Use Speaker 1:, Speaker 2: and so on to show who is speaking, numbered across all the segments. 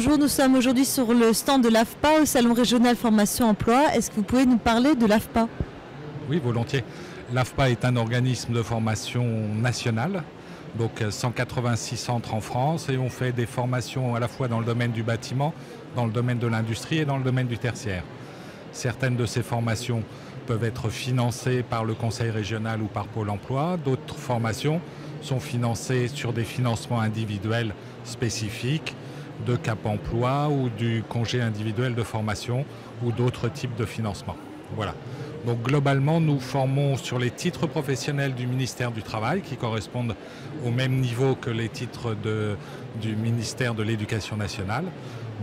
Speaker 1: Bonjour, nous sommes aujourd'hui sur le stand de l'AFPA au Salon Régional Formation Emploi. Est-ce que vous pouvez nous parler de l'AFPA?
Speaker 2: Oui, volontiers. L'AFPA est un organisme de formation national, donc 186 centres en France, et on fait des formations à la fois dans le domaine du bâtiment, dans le domaine de l'industrie et dans le domaine du tertiaire. Certaines de ces formations peuvent être financées par le Conseil régional ou par Pôle emploi. D'autres formations sont financées sur des financements individuels spécifiques de Cap emploi ou du congé individuel de formation ou d'autres types de financements. Voilà. Donc globalement, nous formons sur les titres professionnels du ministère du Travail qui correspondent au même niveau que les titres du ministère de l'Éducation nationale.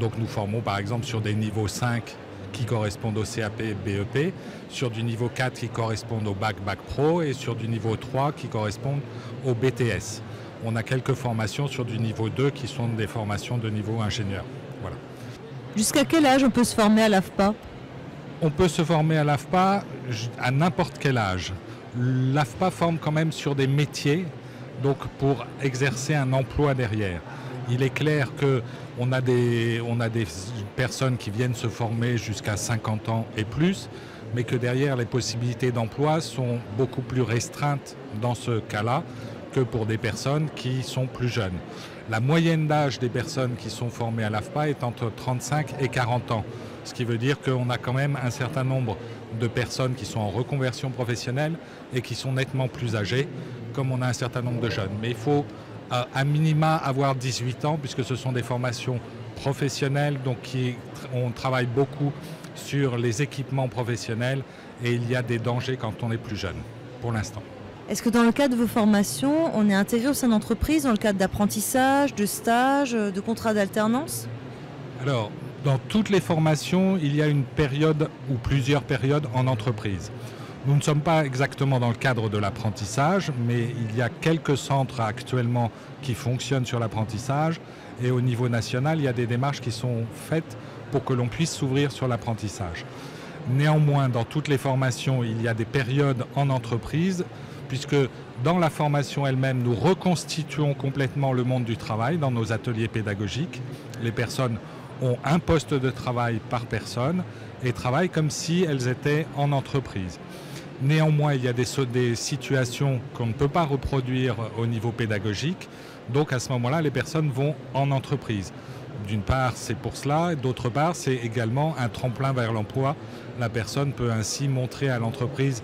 Speaker 2: Donc nous formons par exemple sur des niveaux 5 qui correspondent au CAP et BEP, sur du niveau 4 qui correspondent au bac pro et sur du niveau 3 qui correspondent au BTS. On a quelques formations sur du niveau 2 qui sont des formations de niveau ingénieur. Voilà.
Speaker 1: Jusqu'à quel âge on peut se former à l'AFPA?
Speaker 2: On peut se former à l'AFPA à n'importe quel âge. L'AFPA forme quand même sur des métiers, donc pour exercer un emploi derrière. Il est clair qu'on a des personnes qui viennent se former jusqu'à 50 ans et plus, mais que derrière les possibilités d'emploi sont beaucoup plus restreintes dans ce cas-là que pour des personnes qui sont plus jeunes. La moyenne d'âge des personnes qui sont formées à l'AFPA est entre 35 et 40 ans. Ce qui veut dire qu'on a quand même un certain nombre de personnes qui sont en reconversion professionnelle et qui sont nettement plus âgées, comme on a un certain nombre de jeunes. Mais il faut à minima avoir 18 ans, puisque ce sont des formations professionnelles, donc on travaille beaucoup sur les équipements professionnels et il y a des dangers quand on est plus jeune, pour l'instant.
Speaker 1: Est-ce que dans le cadre de vos formations, on est intégré au sein d'entreprises, dans le cadre d'apprentissage, de stage, de contrat d'alternance?
Speaker 2: Alors, dans toutes les formations, il y a une période ou plusieurs périodes en entreprise. Nous ne sommes pas exactement dans le cadre de l'apprentissage, mais il y a quelques centres actuellement qui fonctionnent sur l'apprentissage et au niveau national, il y a des démarches qui sont faites pour que l'on puisse s'ouvrir sur l'apprentissage. Néanmoins, dans toutes les formations, il y a des périodes en entreprise, puisque dans la formation elle-même, nous reconstituons complètement le monde du travail dans nos ateliers pédagogiques. Les personnes ont un poste de travail par personne et travaillent comme si elles étaient en entreprise. Néanmoins, il y a des situations qu'on ne peut pas reproduire au niveau pédagogique. Donc à ce moment-là, les personnes vont en entreprise. D'une part, c'est pour cela. D'autre part, c'est également un tremplin vers l'emploi. La personne peut ainsi montrer à l'entreprise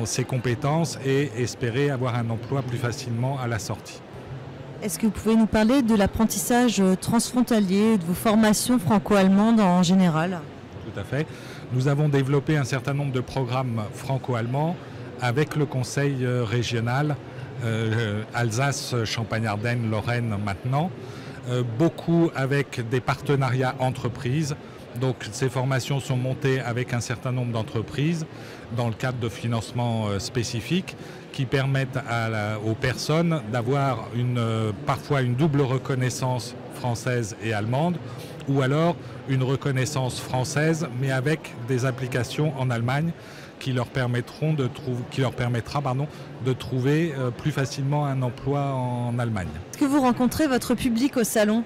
Speaker 2: ses compétences et espérer avoir un emploi plus facilement à la sortie.
Speaker 1: Est-ce que vous pouvez nous parler de l'apprentissage transfrontalier, de vos formations franco-allemandes en général?
Speaker 2: Tout à fait. Nous avons développé un certain nombre de programmes franco-allemands avec le conseil régional Alsace, Champagne-Ardenne, Lorraine maintenant. Beaucoup avec des partenariats entreprises. Donc ces formations sont montées avec un certain nombre d'entreprises dans le cadre de financements spécifiques qui permettent aux personnes d'avoir parfois une double reconnaissance française et allemande, ou alors une reconnaissance française mais avec des applications en Allemagne qui leur permettra de trouver plus facilement un emploi en Allemagne.
Speaker 1: Est-ce que vous rencontrez votre public au salon?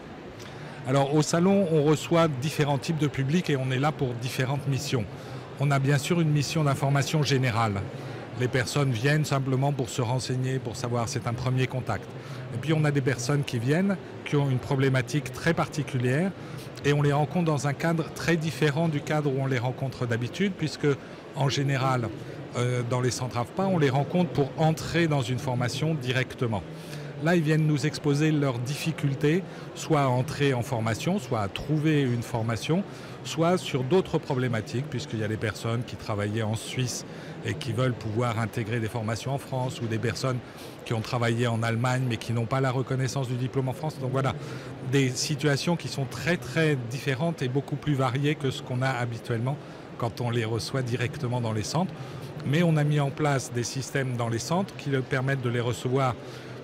Speaker 2: Alors au salon, on reçoit différents types de publics et on est là pour différentes missions. On a bien sûr une mission d'information générale. Les personnes viennent simplement pour se renseigner, pour savoir, c'est un premier contact. Et puis on a des personnes qui viennent, qui ont une problématique très particulière et on les rencontre dans un cadre très différent du cadre où on les rencontre d'habitude, puisque en général, dans les centres AFPA, on les rencontre pour entrer dans une formation directement. Là, ils viennent nous exposer leurs difficultés, soit à entrer en formation, soit à trouver une formation, soit sur d'autres problématiques, puisqu'il y a des personnes qui travaillaient en Suisse et qui veulent pouvoir intégrer des formations en France, ou des personnes qui ont travaillé en Allemagne mais qui n'ont pas la reconnaissance du diplôme en France. Donc voilà, des situations qui sont très très différentes et beaucoup plus variées que ce qu'on a habituellement quand on les reçoit directement dans les centres. Mais on a mis en place des systèmes dans les centres qui leur permettent de les recevoir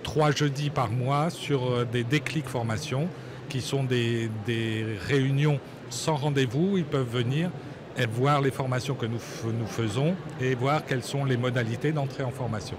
Speaker 2: 3 jeudis par mois sur des déclics formation qui sont des réunions sans rendez-vous. Ils peuvent venir et voir les formations que nous faisons et voir quelles sont les modalités d'entrée en formation.